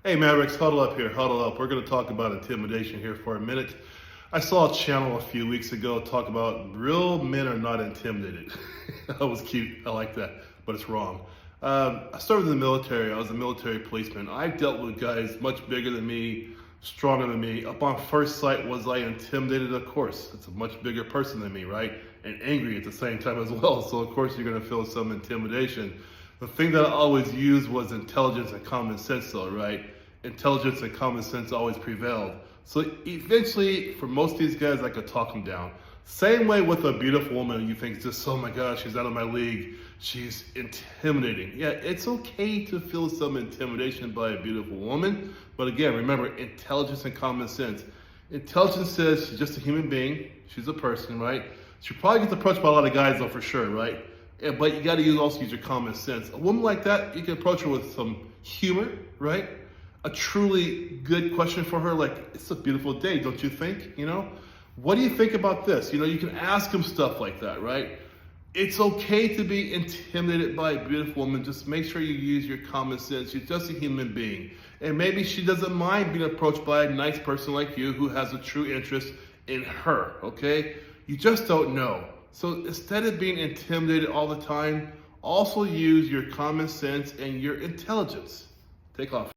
Hey Mavericks, huddle up here, huddle up. We're going to talk about intimidation here for a minute. I saw a channel a few weeks ago talk about real men are not intimidated. That was cute, I like that, but it's wrong. I started in the military, I was a military policeman. I've dealt with guys much bigger than me, stronger than me. Upon first sight, was I intimidated? Of course, it's a much bigger person than me, right? And angry at the same time as well, so of course you're going to feel some intimidation. The thing that I always used was intelligence and common sense though, right? Intelligence and common sense always prevailed. So eventually, for most of these guys, I could talk them down. Same way with a beautiful woman, you think just, oh my gosh, she's out of my league. She's intimidating. Yeah, it's okay to feel some intimidation by a beautiful woman. But again, remember, intelligence and common sense. Intelligence says she's just a human being. She's a person, right? She probably gets approached by a lot of guys though, for sure, right? Yeah, but you got to also use your common sense. A woman like that, you can approach her with some humor, right? A truly good question for her, like, it's a beautiful day, don't you think? You know, what do you think about this? You know, you can ask them stuff like that, right? It's okay to be intimidated by a beautiful woman. Just make sure you use your common sense. She's just a human being. And maybe she doesn't mind being approached by a nice person like you who has a true interest in her, okay? You just don't know. So instead of being intimidated all the time, also use your common sense and your intelligence. Take off.